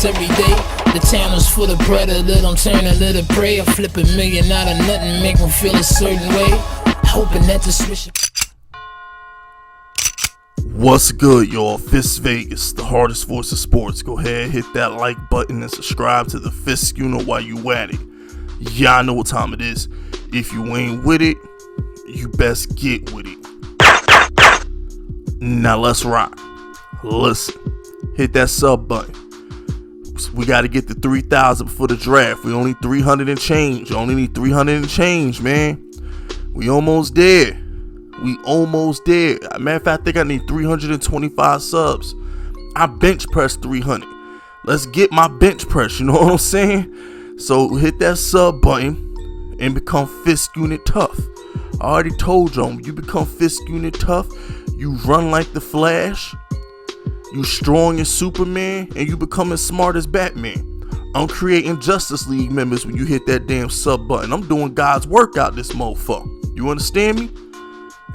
this every day. The town is full of predator, don't turn a little prey. I flip $1 million out of nothing, make them feel a certain way. Hoping that the switch. What's good, y'all? FISK Vegas, the hardest voice of sports. Go ahead, hit that like button and subscribe to the FISK. You know why you at it. Y'all know what time it is. If you ain't with it, you best get with it. Now let's rock. Listen, hit that sub button. We got to get to 3,000 before the draft. We only 300 and change. You only need 300 and change, man. We almost there. Matter of fact, I think I need 325 subs. I bench press 300. Let's get my bench press, you know what I'm saying? So hit that sub button and become FISK Unit Tough. I already told y'all, you become FISK Unit Tough, you run like the Flash, you strong as Superman, and you become as smart as Batman. I'm creating Justice League members when you hit that damn sub button. I'm doing God's work out this mofo. You understand me?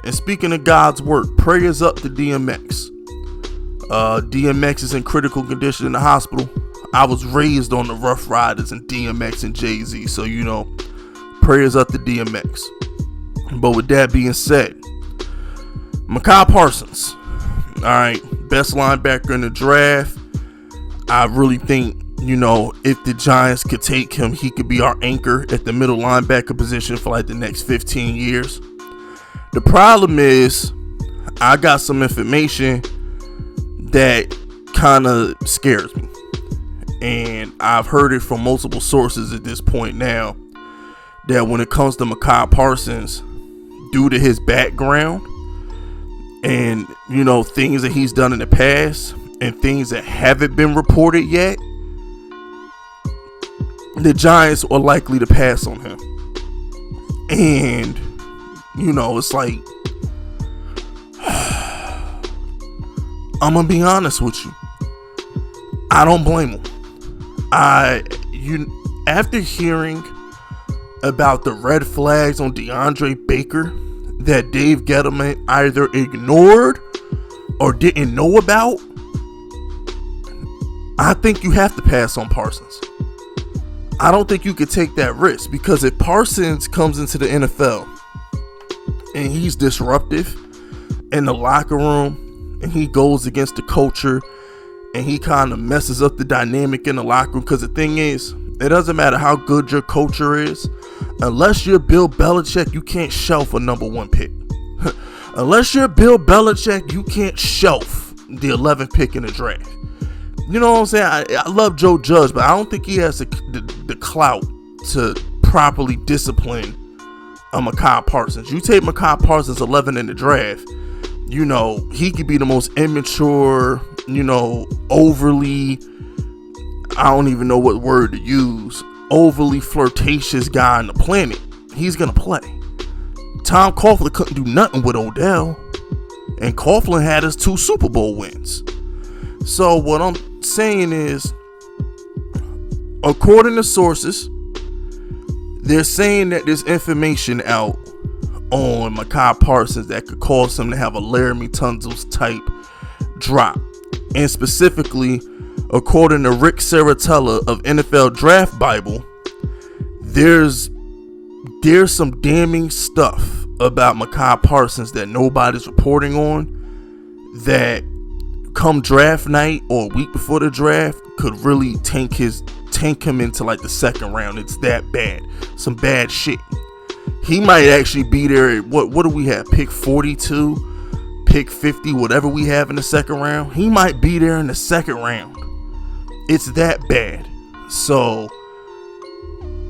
And speaking of God's work, prayers up to DMX. DMX is in critical condition in the hospital. I was raised on the Rough Riders and DMX and Jay-Z, so you know, prayers up to DMX. But with that being said, Micah Parsons, all right, best linebacker in the draft. I really think, you know, if the Giants could take him, he could be our anchor at the middle linebacker position for like the next 15 years. The problem is, I got some information that kind of scares me. And I've heard it from multiple sources at this point now, that when it comes to Micah Parsons, due to his background and, you know, things that he's done in the past and things that haven't been reported yet, the Giants are likely to pass on him. And, you know, it's like, I'm gonna be honest with you, I don't blame him. After hearing about the red flags on DeAndre Baker that Dave Gettleman either ignored or didn't know about, I think you have to pass on Parsons. I don't think you could take that risk, because if Parsons comes into the NFL and he's disruptive in the locker room and he goes against the culture and he kind of messes up the dynamic in the locker room, because the thing is, it doesn't matter how good your culture is, unless you're Bill Belichick, you can't shelf a number one pick. Unless you're Bill Belichick, you can't shelf the 11th pick in the draft. You know what I'm saying? I love Joe Judge, but I don't think he has the clout to properly discipline Micah Parsons. You take Micah Parsons 11 in the draft, you know, he could be the most immature, you know, overly, I don't even know what word to use, overly flirtatious guy on the planet. He's going to play. Tom Coughlin couldn't do nothing with Odell, and Coughlin had his 2 Super Bowl wins. So what I'm saying is, according to sources, they're saying that there's information out on Micah Parsons that could cause him to have a Laramie Tunsil's type drop. And specifically, according to Rick Saratella of NFL Draft Bible, there's some damning stuff about Micah Parsons that nobody's reporting on, that come draft night or a week before the draft could really tank him into like the second round. It's that bad. Some bad shit. He might actually be there at, what do we have? Pick 42, pick 50, whatever we have in the second round. He might be there in the second round. It's that bad. So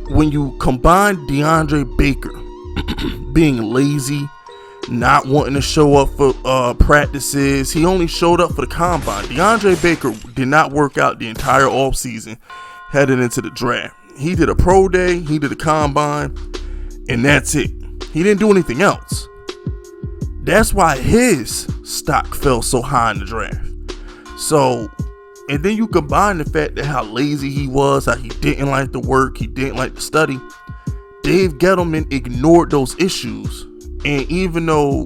when you combine DeAndre Baker being lazy, not wanting to show up for practices, he only showed up for the combine. DeAndre Baker did not work out the entire offseason heading into the draft. He did a pro day, he did a combine, and that's it. He didn't do anything else. That's why his stock fell so high in the draft. So, and then you combine the fact that how lazy he was, how he didn't like the work, he didn't like the study. Dave Gettleman ignored those issues. And even though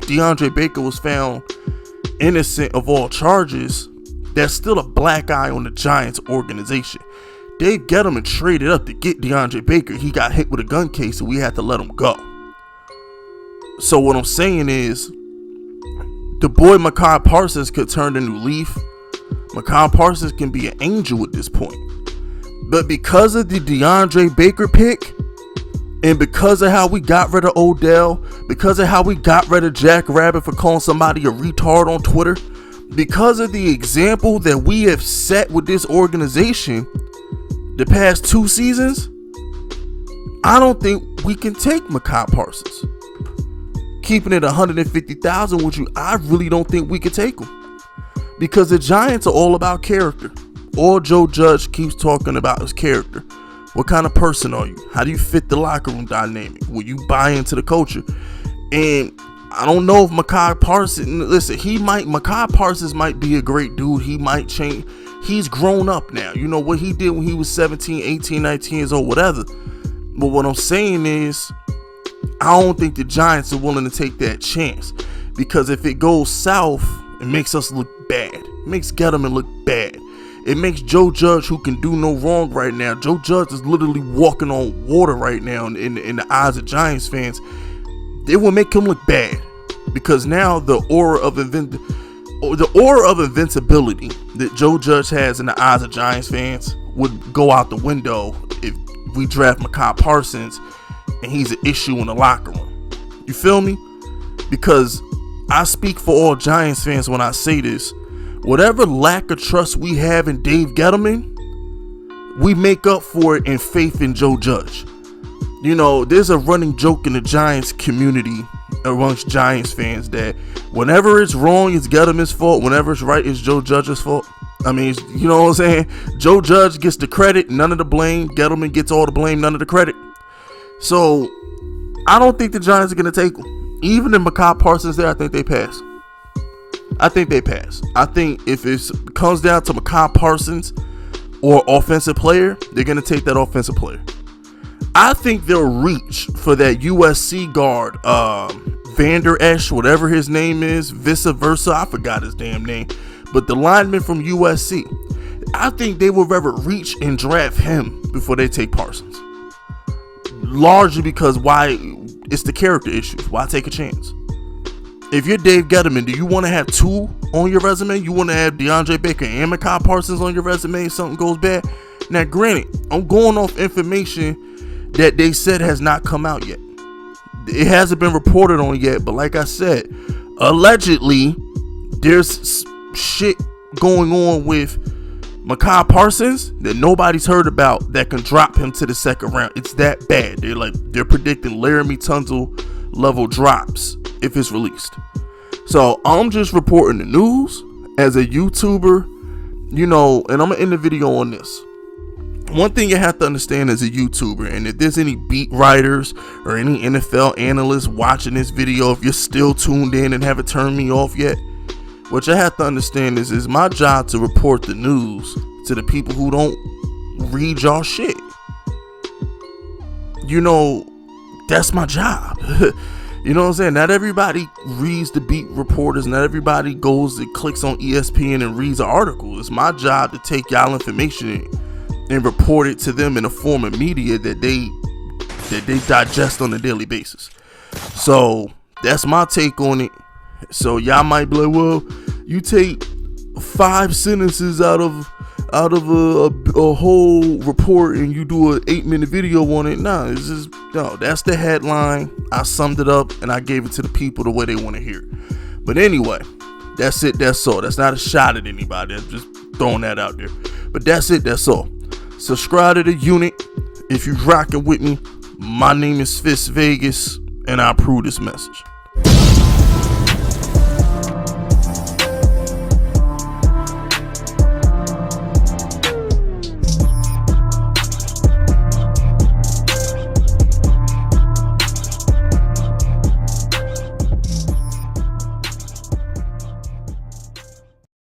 DeAndre Baker was found innocent of all charges, There's still a black eye on the Giants organization. Dave Gettleman traded up to get DeAndre Baker. He got hit with a gun case and we had to let him go. So what I'm saying is, the boy Micah Parsons could turn a new leaf. Micah Parsons can be an angel at this point. But because of the DeAndre Baker pick, and because of how we got rid of Odell, because of how we got rid of Jack Rabbit for calling somebody a retard on Twitter, because of the example that we have set with this organization the past 2 seasons, I don't think we can take Micah Parsons. Keeping it 150,000 with you, I really don't think we can take him. Because the Giants are all about character. All Joe Judge keeps talking about is character. What kind of person are you? How do you fit the locker room dynamic? Will you buy into the culture? And I don't know if Micah Parsons, listen, Micah Parsons might be a great dude. He might change. He's grown up now. You know what he did when he was 17, 18, 19 years old, whatever. But what I'm saying is, I don't think the Giants are willing to take that chance. Because if it goes south, it makes us look bad. It makes Gettleman look bad. It makes Joe Judge, who can do no wrong right now. Joe Judge is literally walking on water right now in the eyes of Giants fans. It will make him look bad. Because now the aura of invincibility that Joe Judge has in the eyes of Giants fans would go out the window if we draft Micah Parsons and he's an issue in the locker room. You feel me? Because I speak for all Giants fans when I say this. Whatever lack of trust we have in Dave Gettleman, we make up for it in faith in Joe Judge. You know, there's a running joke in the Giants community amongst Giants fans that whenever it's wrong, it's Gettleman's fault. Whenever it's right, it's Joe Judge's fault. I mean, you know what I'm saying? Joe Judge gets the credit, none of the blame. Gettleman gets all the blame, none of the credit. So, I don't think the Giants are going to take him. Even if Micah Parsons there, I think they pass. I think if it comes down to Micah Parsons or offensive player, they're going to take that offensive player. I think they'll reach for that USC guard, Vander Esch, whatever his name is, vice versa. I forgot his damn name. But the lineman from USC, I think they will rather reach and draft him before they take Parsons. Largely because it's the character issues. Why take a chance? If you're Dave Gettleman, do you want to have 2 on your resume? You want to have DeAndre Baker and Micah Parsons on your resume if something goes bad? Now, granted, I'm going off information that they said has not come out yet. It hasn't been reported on yet, but like I said, allegedly, there's shit going on with Micah Parsons that nobody's heard about that can drop him to the second round. It's that bad. They're predicting Laramie Tunsil level drops if it's released. So I'm just reporting the news as a YouTuber, you know, and I'm gonna end the video on this. One thing you have to understand as a YouTuber, and if there's any beat writers or any NFL analysts watching this video, if you're still tuned in and haven't turned me off yet, what you have to understand is it's my job to report the news to the people who don't read y'all shit. You know, that's my job. You know what I'm saying? Not everybody reads the beat reporters. Not everybody goes and clicks on ESPN and reads an article. It's my job to take y'all information and report it to them in a form of media that they digest on a daily basis. So that's my take on it. So y'all might be like, well, you take 5 sentences out of a whole report and you do an 8-minute video on it. No, that's the headline. I summed it up and I gave it to the people the way they want to hear it. But anyway, that's it. That's all. That's not a shot at anybody. I'm just throwing that out there. But that's it. That's all. Subscribe to the unit if you're rocking with me. My name is FISK Vegas and I approve this message.